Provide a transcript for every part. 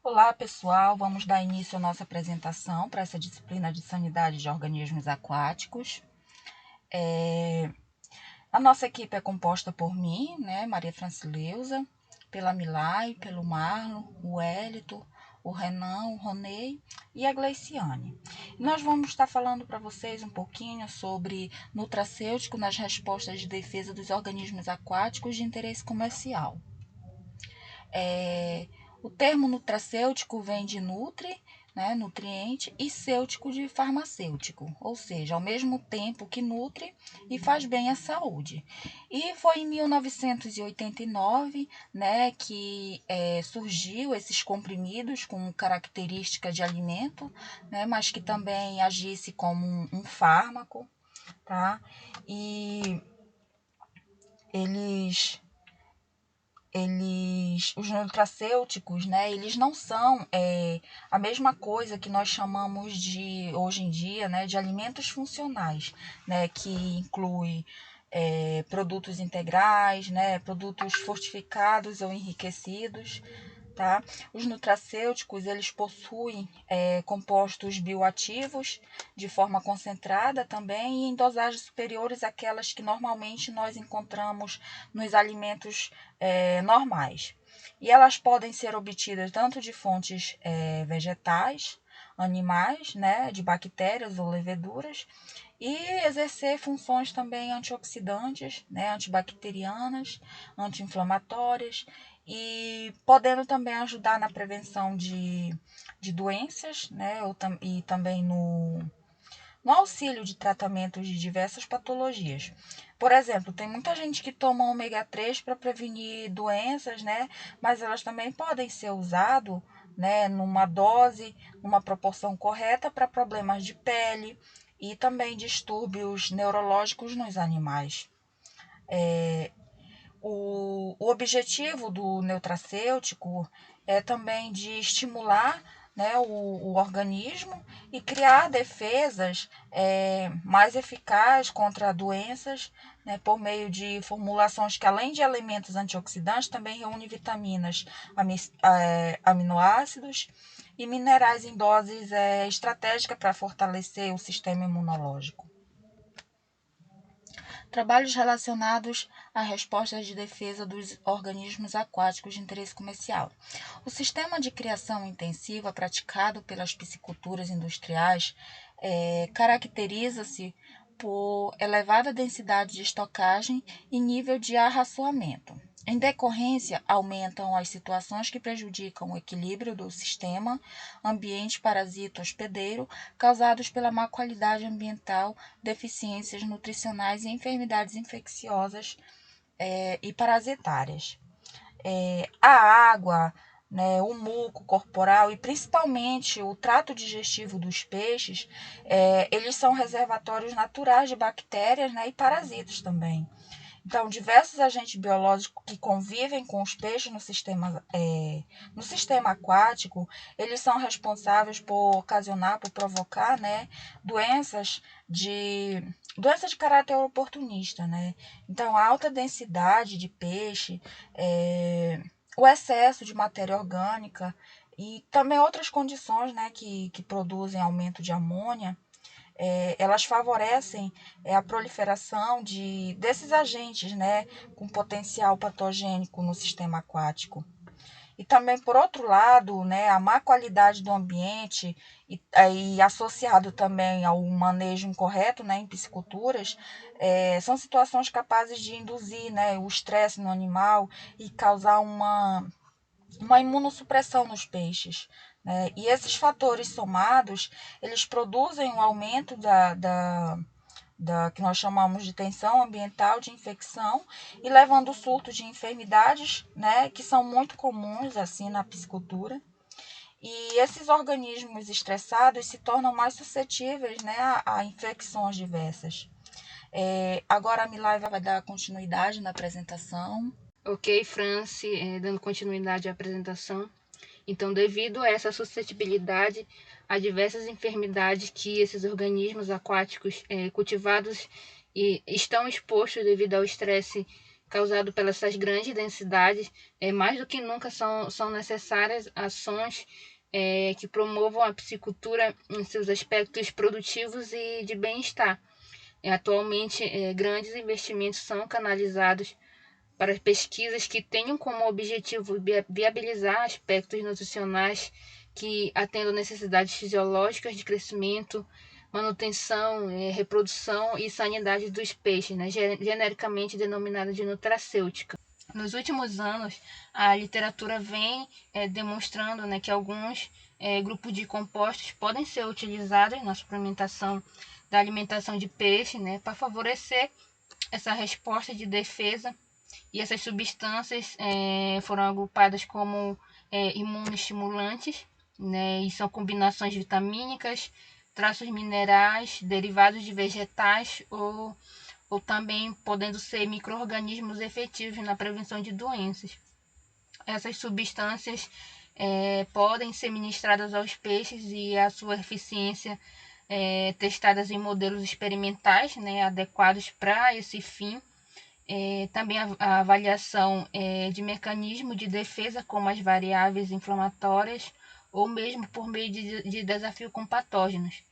Olá, pessoal. Vamos dar início à nossa apresentação para essa disciplina de sanidade de organismos aquáticos. A nossa equipe é composta por mim, Maria Francileusa, pela Milay, pelo Marlon, o Wellington, o Renan, o Ronei e a Gleiciane. Nós vamos estar falando para vocês um pouquinho sobre nutracêutico nas respostas de defesa dos organismos aquáticos de interesse comercial. O termo nutracêutico vem de nutri, nutriente, e cêutico de farmacêutico, ou seja, ao mesmo tempo que nutre e faz bem à saúde. E foi em 1989, que surgiu esses comprimidos com característica de alimento, mas que também agisse como um fármaco, tá? E os nutracêuticos, eles não são a mesma coisa que nós chamamos de, hoje em dia, de alimentos funcionais, que inclui produtos integrais, produtos fortificados ou enriquecidos, tá? Os nutracêuticos, eles possuem compostos bioativos de forma concentrada também e em dosagens superiores àquelas que normalmente nós encontramos nos alimentos normais. E elas podem ser obtidas tanto de fontes vegetais, animais, de bactérias ou leveduras, e exercer funções também antioxidantes, antibacterianas, anti-inflamatórias, e podendo também ajudar na prevenção de doenças, e também no auxílio de tratamentos de diversas patologias. Por exemplo, tem muita gente que toma ômega 3 para prevenir doenças, mas elas também podem ser usadas numa dose, numa proporção correta para problemas de pele e também distúrbios neurológicos nos animais. O objetivo do nutracêutico é também de estimular o organismo e criar defesas mais eficazes contra doenças, por meio de formulações que, além de elementos antioxidantes, também reúnem vitaminas, aminoácidos e minerais em doses estratégicas para fortalecer o sistema imunológico. Trabalhos relacionados a respostas de defesa dos organismos aquáticos de interesse comercial. O sistema de criação intensiva praticado pelas pisciculturas industriais caracteriza-se por elevada densidade de estocagem e nível de arraçoamento. Em decorrência, aumentam as situações que prejudicam o equilíbrio do sistema ambiente-parasita-hospedeiro causados pela má qualidade ambiental, deficiências nutricionais e enfermidades infecciosas e parasitárias. A água, o muco corporal e principalmente o trato digestivo dos peixes, eles são reservatórios naturais de bactérias e parasitas também. Então, diversos agentes biológicos que convivem com os peixes no sistema aquático, eles são responsáveis por ocasionar, por provocar, doenças de caráter oportunista, Então, a alta densidade de peixe, o excesso de matéria orgânica e também outras condições, que produzem aumento de amônia, elas favorecem a proliferação desses agentes, com potencial patogênico no sistema aquático. E também, por outro lado, a má qualidade do ambiente e associado também ao manejo incorreto em pisciculturas, são situações capazes de induzir o estresse no animal e causar uma imunossupressão nos peixes. E esses fatores somados, eles produzem um aumento da que nós chamamos de tensão ambiental, de infecção, e levando ao surto de enfermidades, que são muito comuns assim na piscicultura. E esses organismos estressados se tornam mais suscetíveis a infecções diversas. Agora a Milay vai dar continuidade na apresentação. Ok, Franci, dando continuidade à apresentação. Então, devido a essa suscetibilidade a diversas enfermidades que esses organismos aquáticos cultivados estão expostos devido ao estresse causado pelas essas grandes densidades, mais do que nunca são necessárias ações que promovam a piscicultura em seus aspectos produtivos e de bem-estar. Atualmente, grandes investimentos são canalizados para pesquisas que tenham como objetivo viabilizar aspectos nutricionais que atendam necessidades fisiológicas de crescimento, manutenção, reprodução e sanidade dos peixes, né, genericamente denominada de nutracêutica. Nos últimos anos, a literatura vem demonstrando, né, que alguns grupos de compostos podem ser utilizados na suplementação da alimentação de peixe, né, para favorecer essa resposta de defesa. E essas substâncias foram agrupadas como imunoestimulantes, né, e são combinações vitamínicas, traços minerais, derivados de vegetais ou também podendo ser micro-organismos efetivos na prevenção de doenças. Essas substâncias podem ser ministradas aos peixes e a sua eficiência testadas em modelos experimentais, né, adequados para esse fim. Também a avaliação de mecanismo de defesa, como as variáveis inflamatórias, ou mesmo por meio de desafio com patógenos.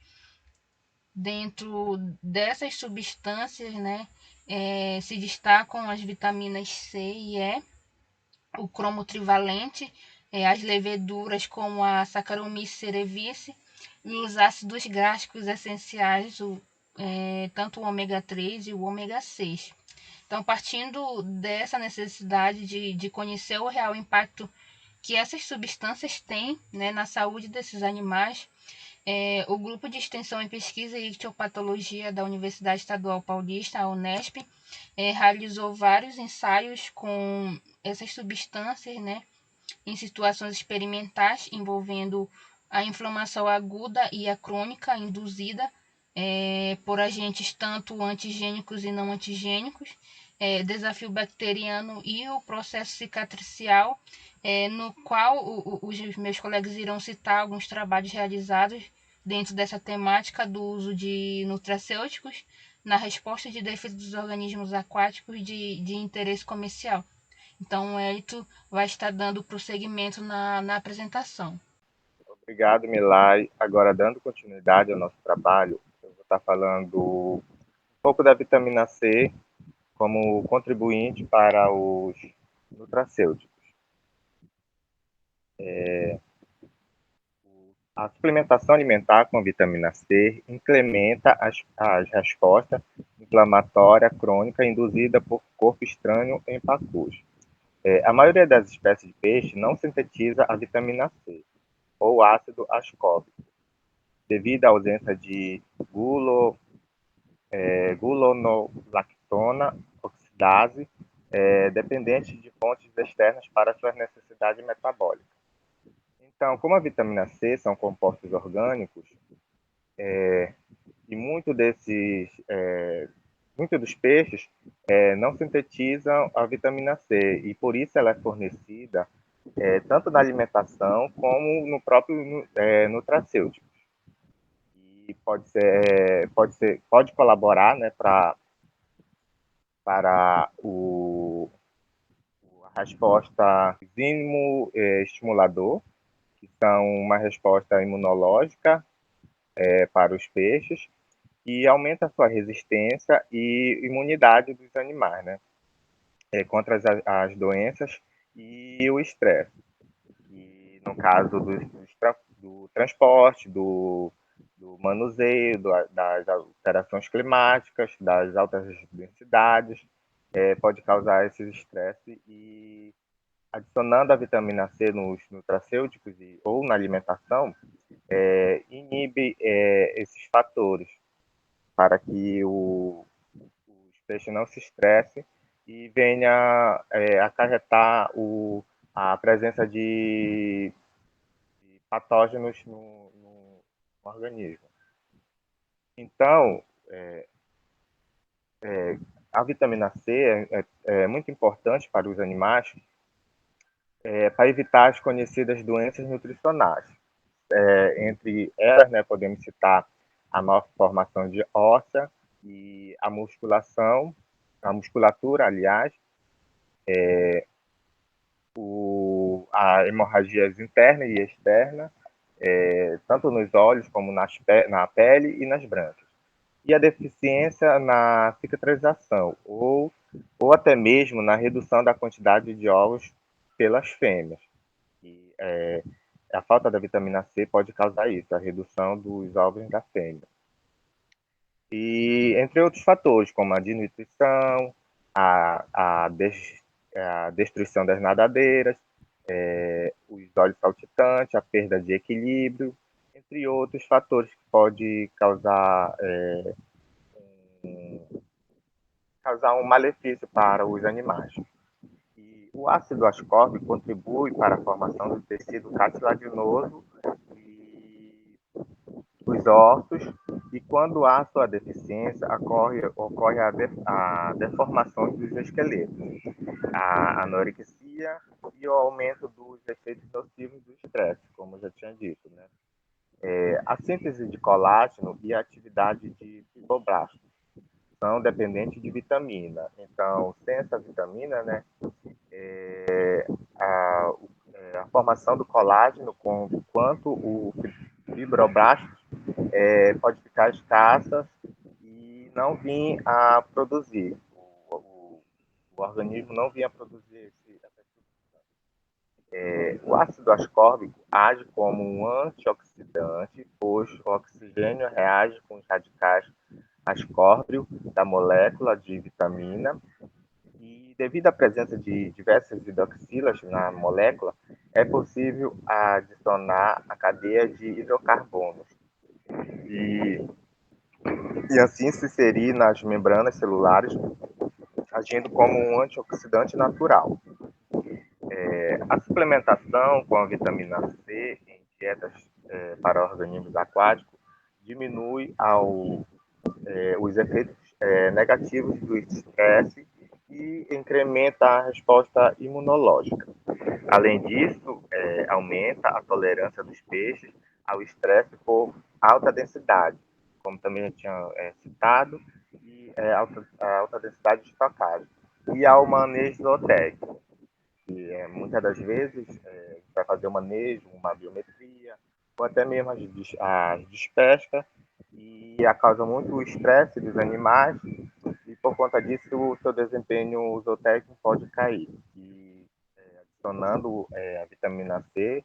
Dentro dessas substâncias, né, se destacam as vitaminas C e E, o cromo trivalente, as leveduras como a Saccharomyces cerevisiae e os ácidos gráficos essenciais, tanto o ômega 3 e o ômega 6. Então, partindo dessa necessidade de conhecer o real impacto que essas substâncias têm, né, na saúde desses animais, o Grupo de Extensão em Pesquisa e Ictiopatologia da Universidade Estadual Paulista, a Unesp, realizou vários ensaios com essas substâncias, né, em situações experimentais envolvendo a inflamação aguda e a crônica induzida por agentes tanto antigênicos e não antigênicos, desafio bacteriano e o processo cicatricial, no qual os meus colegas irão citar alguns trabalhos realizados dentro dessa temática do uso de nutracêuticos na resposta de defesa dos organismos aquáticos de interesse comercial. Então, o Hélito vai estar dando prosseguimento na apresentação. Obrigado, Milay. Agora, dando continuidade ao nosso trabalho, eu vou estar falando um pouco da vitamina C como contribuinte para os nutracêuticos. A suplementação alimentar com vitamina C incrementa as respostas inflamatória crônica induzida por corpo estranho em pacus. A maioria das espécies de peixe não sintetiza a vitamina C, ou ácido ascórbico, devido à ausência de gulonolactona oxidase, dependente de fontes externas para suas necessidades metabólicas. Então, como a vitamina C são compostos orgânicos, e muitos dos peixes não sintetizam a vitamina C, e por isso ela é fornecida tanto na alimentação como no próprio nutracêutico. E pode colaborar, né, para a resposta estimulador, que são uma resposta imunológica para os peixes, e aumenta a sua resistência e imunidade dos animais, né, contra as doenças e o estresse. E no caso do transporte, do manuseio, das alterações climáticas, das altas densidades, pode causar esse estresse, e adicionando a vitamina C nos nutracêuticos ou na alimentação, inibe esses fatores para que os peixes não se estressem e venha acarretar a presença de patógenos no organismo. Então, a vitamina C é muito importante para os animais para evitar as conhecidas doenças nutricionais. Entre elas, né, podemos citar a malformação de óssea e a musculatura, aliás, A hemorragia interna e externa, tanto nos olhos como na pele e nas brancas. E a deficiência na cicatrização, ou até mesmo na redução da quantidade de ovos pelas fêmeas. E, a falta da vitamina C pode causar isso, a redução dos ovos da fêmea. E entre outros fatores, como a desnutrição, a destruição das nadadeiras, os olhos saltitantes, a perda de equilíbrio, entre outros fatores que pode causar um malefício para os animais. E o ácido ascórbico contribui para a formação do tecido cartilaginoso e os ossos, e quando há sua deficiência, ocorre a deformação dos esqueletos, a anorexia e o aumento dos efeitos nocivos do estresse, como eu já tinha dito, né? A síntese de colágeno e a atividade de fibroblastos são dependentes de vitamina. Então, sem essa vitamina, né, a, a formação do colágeno, quanto o fibroblasto, pode ficar escassa e não vir a produzir. O organismo não vinha a produzir essa substância. O ácido ascórbico age como um antioxidante, pois o oxigênio reage com os radicais ascórbio da molécula de vitamina, e devido à presença de diversas hidroxilas na molécula, é possível adicionar a cadeia de hidrocarbonos e, e assim se inserir nas membranas celulares, agindo como um antioxidante natural. A suplementação com a vitamina C em dietas para organismos aquáticos diminui os efeitos negativos do estresse e incrementa a resposta imunológica. Além disso, aumenta a tolerância dos peixes ao estresse por alta densidade, como também já tinha citado, e alta densidade de estocagem, e ao manejo zootécnico. E, muitas das vezes, a gente vai fazer um manejo, uma biometria, ou até mesmo as despescas, e causa muito estresse dos animais, e por conta disso o seu desempenho zootécnico pode cair. E adicionando a vitamina C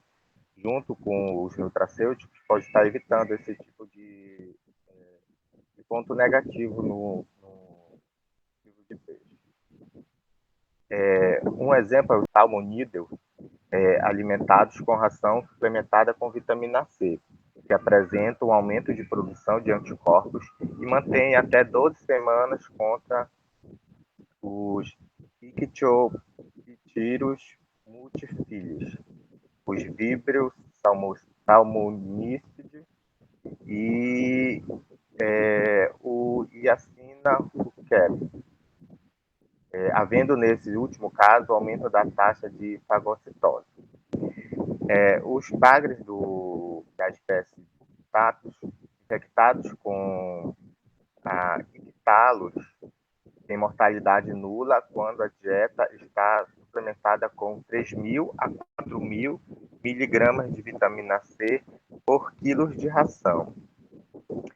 junto com os nutracêuticos pode estar evitando esse tipo de ponto negativo no tipo de peixe. Um exemplo é o salmonídeo, alimentados com ração suplementada com vitamina C, que apresenta um aumento de produção de anticorpos e mantém até 12 semanas contra os ictioptiros multifilhos, os víbrios salmonídeos e o Iacina ruckel, havendo nesse último caso aumento da taxa de fagocitose. Os bagres da espécie Tatus, infectados com a ictalos, têm mortalidade nula quando a dieta está suplementada com 3.000 a 4.000 miligramas de vitamina C por quilo de ração.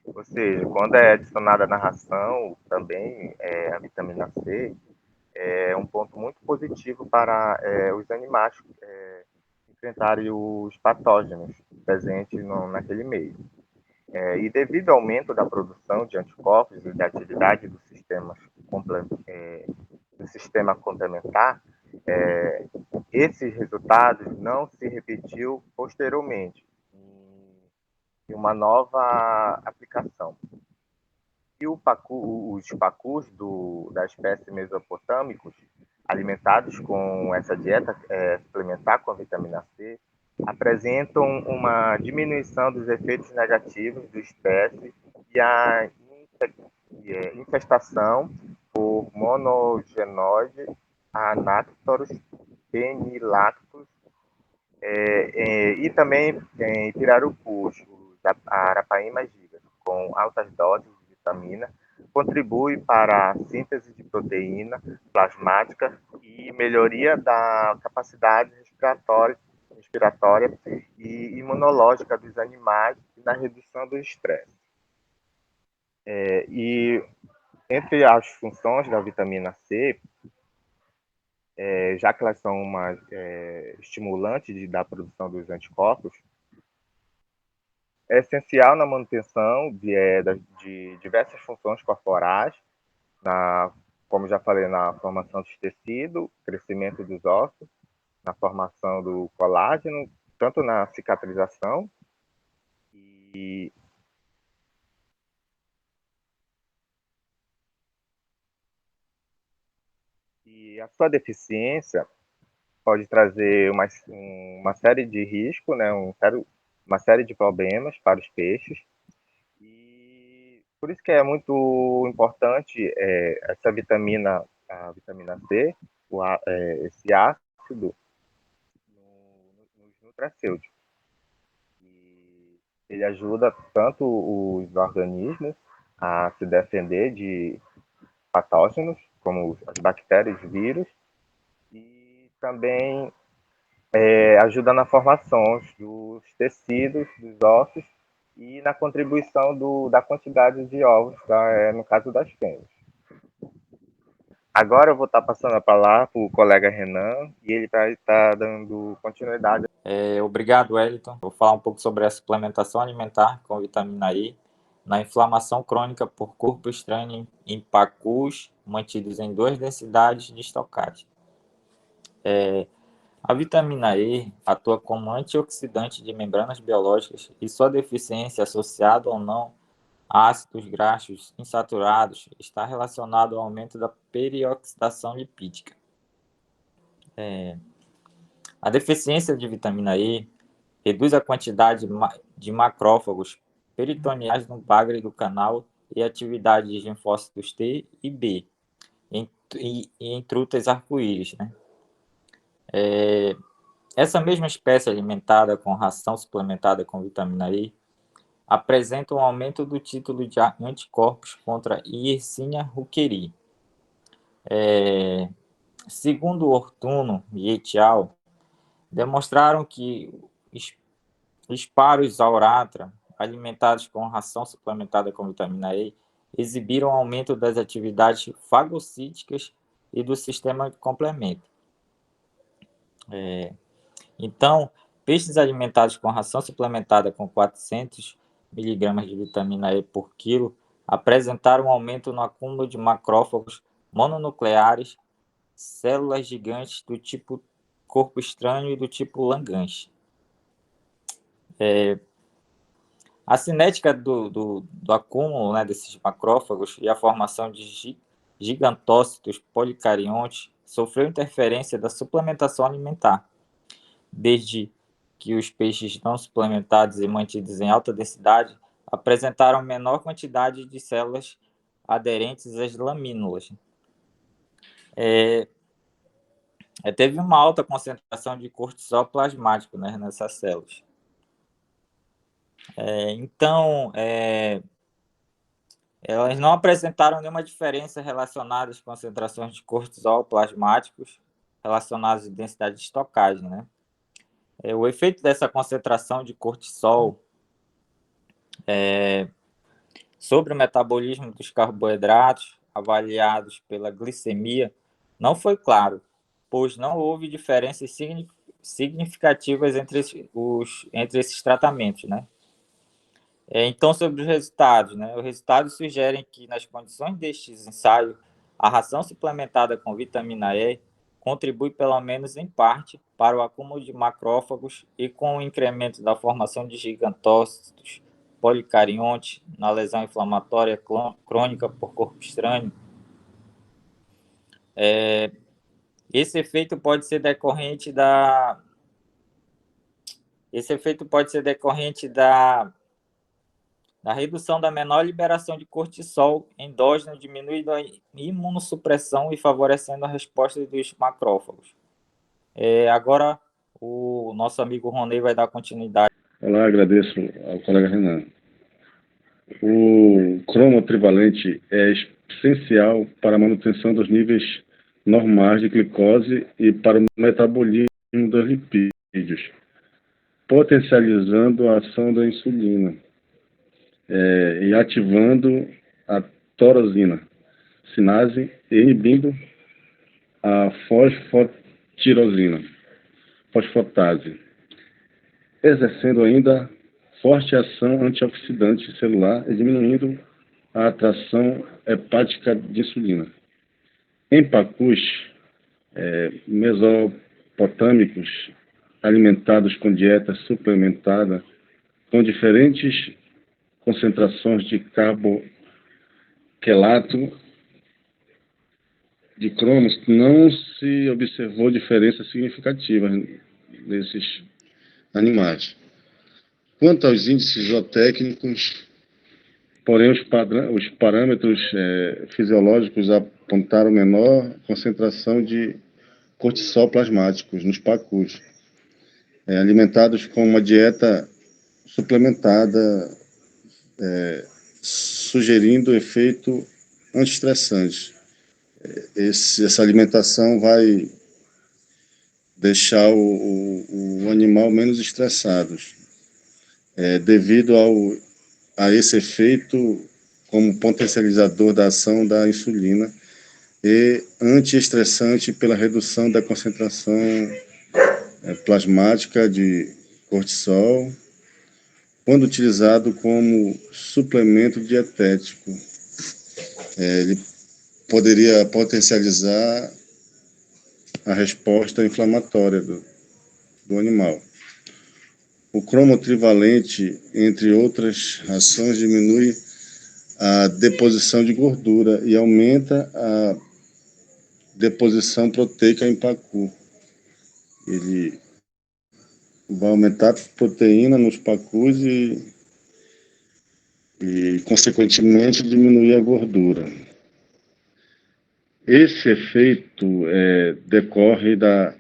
Ou seja, quando é adicionada na ração também a vitamina C, é um ponto muito positivo para os animais enfrentarem os patógenos presentes naquele meio. E devido ao aumento da produção de anticorpos e da atividade do sistema complementar, esses resultados não se repetiu posteriormente em uma nova aplicação. E os pacus da espécie mesopotâmicos, alimentados com essa dieta suplementar com a vitamina C, apresentam uma diminuição dos efeitos negativos do estresse e a infestação por monogenose Anaptorus penilactus e também em pirarucus, os arapaímas gigas, com altas doses de vitamina, contribui para a síntese de proteína plasmática e melhoria da capacidade respiratória e imunológica dos animais e na redução do estresse. E entre as funções da vitamina C, já que elas são uma estimulante da produção dos anticorpos, é essencial na manutenção de diversas funções corporais, como já falei, na formação de tecido, crescimento dos ossos, na formação do colágeno, tanto na cicatrização e a sua deficiência pode trazer uma série de riscos, né, uma série de problemas para os peixes. E por isso que é muito importante essa vitamina, a vitamina C, esse ácido nos nutracêuticos. E ele ajuda tanto os organismos a se defender de patógenos, como as bactérias, vírus, e também ajuda na formação dos tecidos, dos ossos e na contribuição da quantidade de ovos, no caso das fêmeas. Agora eu vou estar passando a palavra para o colega Renan e ele vai estar dando continuidade. Obrigado, Wellington. Vou falar um pouco sobre a suplementação alimentar com vitamina E na inflamação crônica por corpo estranho em pacus mantidos em 2 densidades de estocagem. A vitamina E atua como antioxidante de membranas biológicas e sua deficiência, associada ou não a ácidos graxos insaturados, está relacionado ao aumento da perioxidação lipídica. A deficiência de vitamina E reduz a quantidade de macrófagos peritoneais no bagre do canal e a atividade de linfócitos T e B em trutas arco-íris, né? Essa mesma espécie alimentada com ração suplementada com vitamina E apresenta um aumento do título de anticorpos contra Yersinia rukeri. Segundo Ortuno e et al., demonstraram que Sphaerotheca aurata, alimentados com ração suplementada com vitamina E, exibiram aumento das atividades fagocíticas e do sistema de complemento. Então, peixes alimentados com ração suplementada com 400 mg de vitamina E por quilo apresentaram um aumento no acúmulo de macrófagos mononucleares, células gigantes do tipo corpo estranho e do tipo Langerhans. A cinética do acúmulo, né, desses macrófagos e a formação de gigantócitos policariontes sofreu interferência da suplementação alimentar, desde que os peixes não suplementados e mantidos em alta densidade apresentaram menor quantidade de células aderentes às lamínulas. Teve uma alta concentração de cortisol plasmático, né, nessas células. Então, elas não apresentaram nenhuma diferença relacionada às concentrações de cortisol plasmáticos relacionadas à densidade de estocagem, né? O efeito dessa concentração de cortisol sobre o metabolismo dos carboidratos, avaliados pela glicemia, não foi claro, pois não houve diferenças significativas entre esses tratamentos, né? Então, sobre os resultados, né? Os resultados sugerem que, nas condições destes ensaios, a ração suplementada com vitamina E contribui, pelo menos em parte, para o acúmulo de macrófagos e com o incremento da formação de gigantócitos policariontes na lesão inflamatória crônica por corpo estranho. Esse efeito pode ser decorrente da redução da menor liberação de cortisol endógeno, diminuindo a imunossupressão e favorecendo a resposta dos macrófagos. Agora, o nosso amigo Ronei vai dar continuidade. Olá, agradeço ao colega Renan. O cromo trivalente é essencial para a manutenção dos níveis normais de glicose e para o metabolismo dos lipídios, potencializando a ação da insulina e ativando a torosina, sinase e inibindo a fosfatase, exercendo ainda forte ação antioxidante celular e diminuindo a atração hepática de insulina. Em pacus mesopotâmicos alimentados com dieta suplementada com diferentes concentrações de carboquelato de cromos, não se observou diferença significativa nesses animais. Quanto aos índices zootécnicos, porém, os parâmetros fisiológicos apontaram menor concentração de cortisol plasmáticos nos pacus, alimentados com uma dieta suplementada, sugerindo efeito antiestressante. Essa alimentação vai deixar o animal menos estressado, devido a esse efeito como potencializador da ação da insulina e antiestressante pela redução da concentração plasmática de cortisol, quando utilizado como suplemento dietético. Ele poderia potencializar a resposta inflamatória do animal. O cromo trivalente, entre outras ações, diminui a deposição de gordura e aumenta a deposição proteica em pacu. Ele vai aumentar a proteína nos pacus e consequentemente, diminuir a gordura. Esse efeito decorre da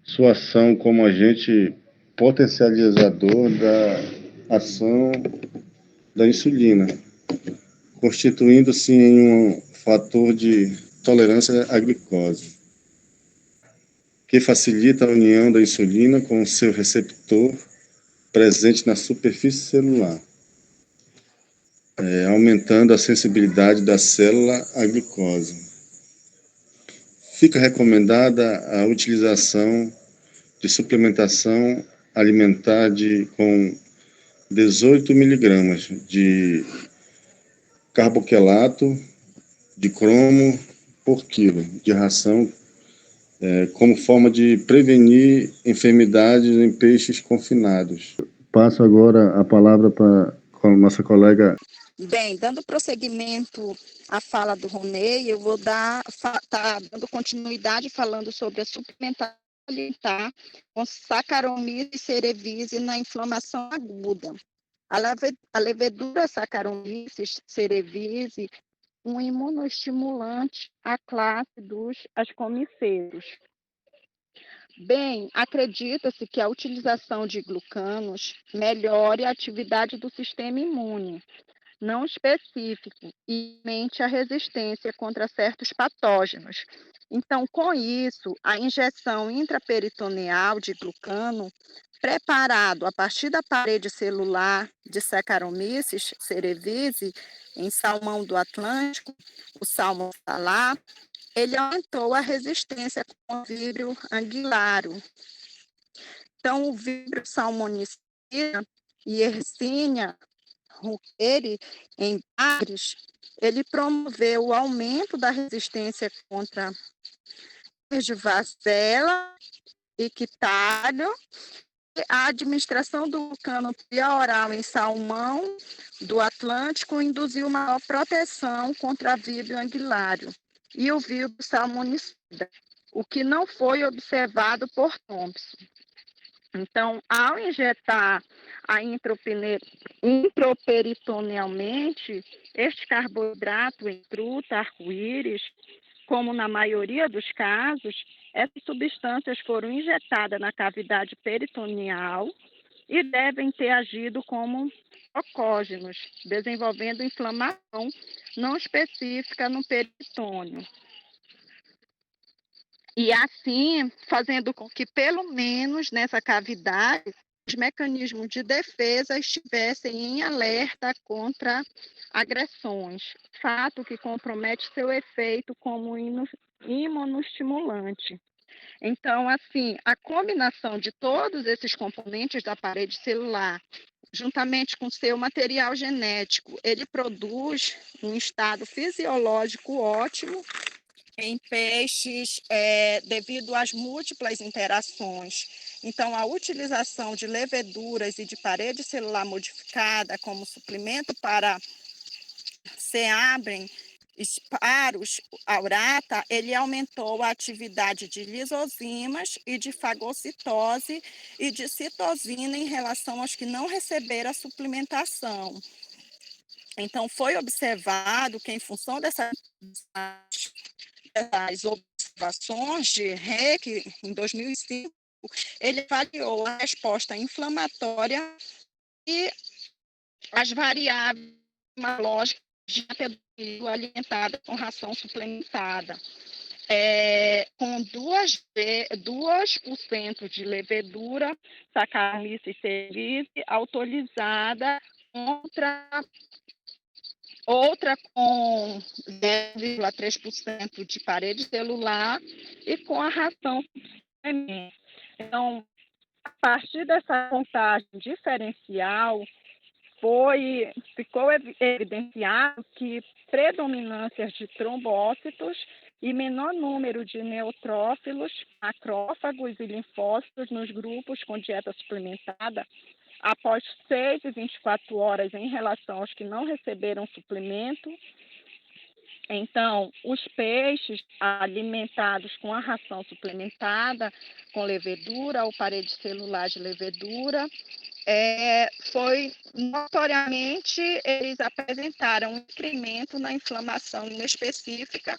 sua ação como agente potencializador da ação da insulina, constituindo-se em um fator de tolerância à glicose, que facilita a união da insulina com o seu receptor presente na superfície celular, aumentando a sensibilidade da célula à glicose. Fica recomendada a utilização de suplementação alimentar com 18 miligramas de carboquelato de cromo por quilo de ração, como forma de prevenir enfermidades em peixes confinados. Passo agora a palavra para a nossa colega. Bem, dando prosseguimento à fala do Ronei, eu vou tá dando continuidade falando sobre a suplementação alimentar com Saccharomyces cerevisiae na inflamação aguda. A levedura Saccharomyces cerevisiae, um imunoestimulante à classe dos ascomiceiros. Bem, acredita-se que a utilização de glucanos melhore a atividade do sistema imune, não específico, e aumente a resistência contra certos patógenos. Então, com isso, a injeção intraperitoneal de glucano, preparado a partir da parede celular de Saccharomyces cerevisiae, em salmão do Atlântico, o salmão salar, ele aumentou a resistência com o víbrio anguilário. Então, o víbrio salmonicida e Yersinia ruckeri, em bagres, ele promoveu o aumento da resistência contra de varicela, ictalho, e a administração do glucano via oral em salmão do Atlântico induziu maior proteção contra víbrio anguilário e o víbrio salmonicida, o que não foi observado por Thompson. Então, ao injetar a intraperitonealmente, este carboidrato em truta, arco-íris, como na maioria dos casos, essas substâncias foram injetadas na cavidade peritoneal e devem ter agido como glucógenos, desenvolvendo inflamação não específica no peritônio. E assim, fazendo com que, pelo menos nessa cavidade, os mecanismos de defesa estivessem em alerta contra agressões, fato que compromete seu efeito como imunoestimulante. Então, assim, a combinação de todos esses componentes da parede celular, juntamente com seu material genético, ele produz um estado fisiológico ótimo em peixes, devido às múltiplas interações. Então, a utilização de leveduras e de parede celular modificada como suplemento para Seabren, Sparus aurata, ele aumentou a atividade de lisozimas e de fagocitose e de citosina em relação aos que não receberam a suplementação. Então, foi observado que, em função das observações de Reck, em 2005, ele avaliou a resposta inflamatória e as variáveis imunológicas de pedofilia alimentada com ração suplementada. Com 2% de levedura, Saccharomyces cerevisiae, autorizada contra outra com 10,3% de parede celular e com a ração suplementar. Então, a partir dessa contagem diferencial, ficou evidenciado que predominâncias de trombócitos e menor número de neutrófilos, macrófagos e linfócitos nos grupos com dieta suplementada após 6 e 24 horas em relação aos que não receberam suplemento. Então, os peixes alimentados com a ração suplementada, com levedura ou parede celular de levedura, foi notoriamente, eles apresentaram um incremento na inflamação inespecífica,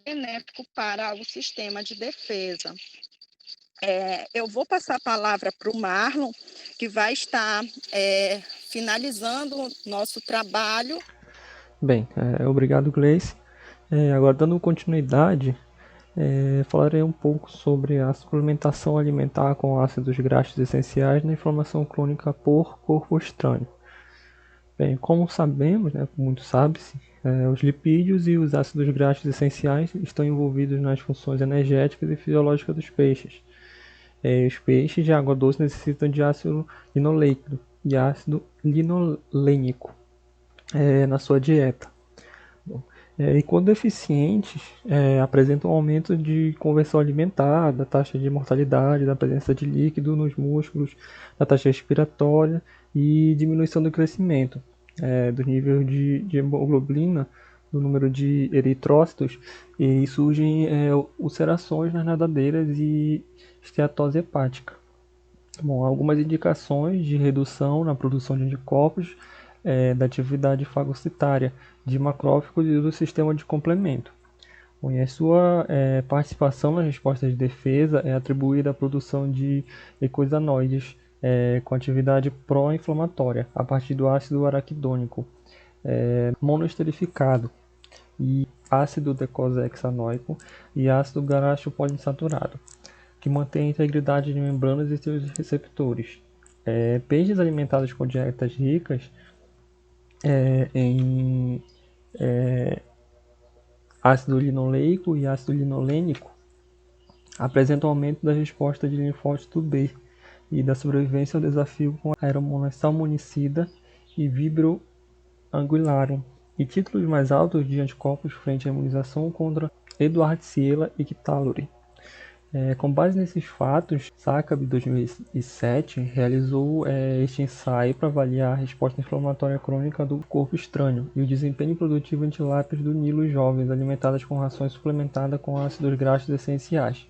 benéfico para o sistema de defesa. Eu vou passar a palavra para o Marlon, que vai estar finalizando o nosso trabalho. Bem, obrigado, Gleice. Agora, dando continuidade, falarei um pouco sobre a suplementação alimentar com ácidos graxos essenciais na inflamação crônica por corpo estranho. Bem, como sabemos, como muito sabe-se, os lipídios e os ácidos graxos essenciais estão envolvidos nas funções energéticas e fisiológicas dos peixes. Os peixes de água doce necessitam de ácido linoleico e ácido linolênico na sua dieta. E quando deficientes, apresentam um aumento de conversão alimentar, da taxa de mortalidade, da presença de líquido nos músculos, da taxa respiratória e diminuição do crescimento, do nível de hemoglobina, do número de eritrócitos, e surgem ulcerações nas nadadeiras e esteatose hepática. Bom, algumas indicações de redução na produção de anticorpos da atividade fagocitária de macrófagos e do sistema de complemento. Bom, e a sua participação nas respostas de defesa é atribuída à produção de eicosanoides com atividade pró-inflamatória a partir do ácido araquidônico monoesterificado e ácido docosahexaenoico e ácido graxo poliinsaturado, que mantém a integridade de membranas e seus receptores. Peixes alimentados com dietas ricas em ácido linoleico e ácido linolênico apresentam aumento da resposta de linfócito B e da sobrevivência ao desafio com aeromonas salmonicida e vibrio angularum, e títulos mais altos de anticorpos frente à imunização contra Edwardsella e Pylori. Com base nesses fatos, Sacab, 2007, realizou este ensaio para avaliar a resposta inflamatória crônica do corpo estranho e o desempenho produtivo em tilápias do Nilo jovens alimentadas com rações suplementadas com ácidos graxos essenciais.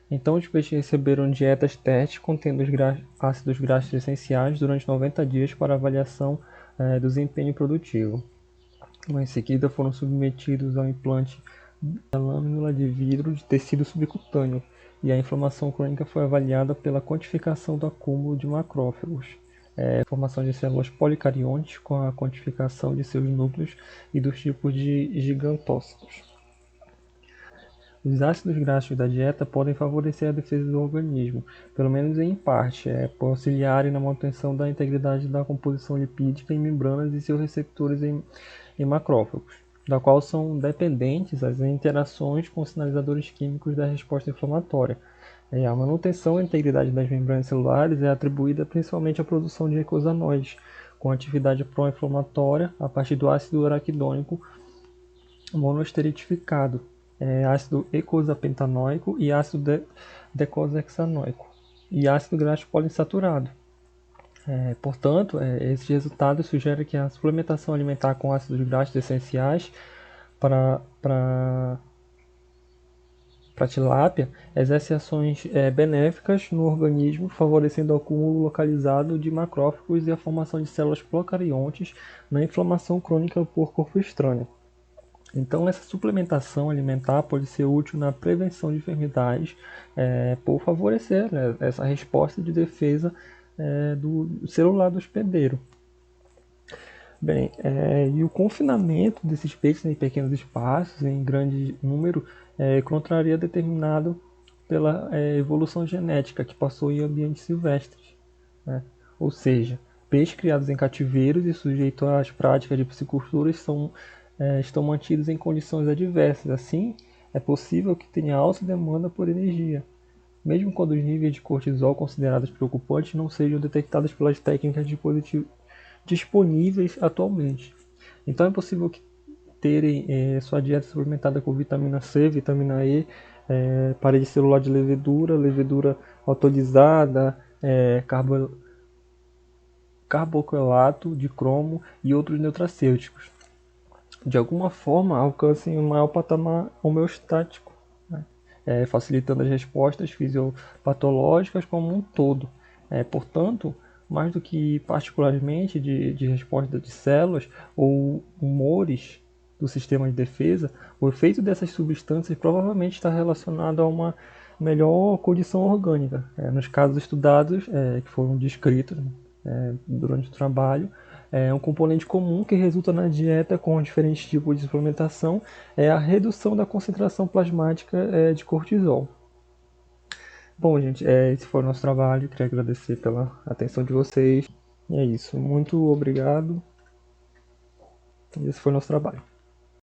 Então, os peixes receberam dietas teste contendo ácidos graxos essenciais durante 90 dias para avaliação do desempenho produtivo. Em seguida, foram submetidos ao implante da lâmina de vidro de tecido subcutâneo, e a inflamação crônica foi avaliada pela quantificação do acúmulo de macrófagos formação de células policariontes com a quantificação de seus núcleos e dos tipos de gigantócitos. Os ácidos graxos da dieta podem favorecer a defesa do organismo, pelo menos em parte, por auxiliarem na manutenção da integridade da composição lipídica em membranas e seus receptores em macrófagos, da qual são dependentes as interações com sinalizadores químicos da resposta inflamatória. A manutenção da integridade das membranas celulares é atribuída principalmente à produção de eicosanoides, com atividade pró-inflamatória a partir do ácido araquidônico monoesteritificado, ácido eicosapentanoico e ácido decosahexanoico, e ácido graxo poliinsaturado. Portanto, esses resultados sugerem que a suplementação alimentar com ácidos graxos essenciais para tilápia exerce ações benéficas no organismo, favorecendo o acúmulo localizado de macrófagos e a formação de células procariontes na inflamação crônica por corpo estranho. Então, essa suplementação alimentar pode ser útil na prevenção de enfermidades por favorecer essa resposta de defesa do celular do hospedeiro. Bem, e o confinamento desses peixes em pequenos espaços, em grande número, encontraria determinado pela evolução genética que passou em ambientes silvestres, né? Ou seja, peixes criados em cativeiros e sujeitos às práticas de piscicultura estão mantidos em condições adversas. Assim, é possível que tenha alta demanda por energia, mesmo quando os níveis de cortisol considerados preocupantes não sejam detectados pelas técnicas disponíveis atualmente. Então é possível que terem sua dieta suplementada com vitamina C, vitamina E, parede celular de levedura autolizada, carboquelato de cromo e outros nutracêuticos. De alguma forma, alcancem um maior patamar homeostático, né? Facilitando as respostas fisiopatológicas como um todo. Portanto, mais do que particularmente de resposta de células ou humores do sistema de defesa, o efeito dessas substâncias provavelmente está relacionado a uma melhor condição orgânica. Nos casos estudados, que foram descritos durante o trabalho, um componente comum que resulta na dieta com diferentes tipos de suplementação é a redução da concentração plasmática de cortisol. Bom, gente, esse foi o nosso trabalho. Queria agradecer pela atenção de vocês. E é isso. Muito obrigado. Esse foi o nosso trabalho.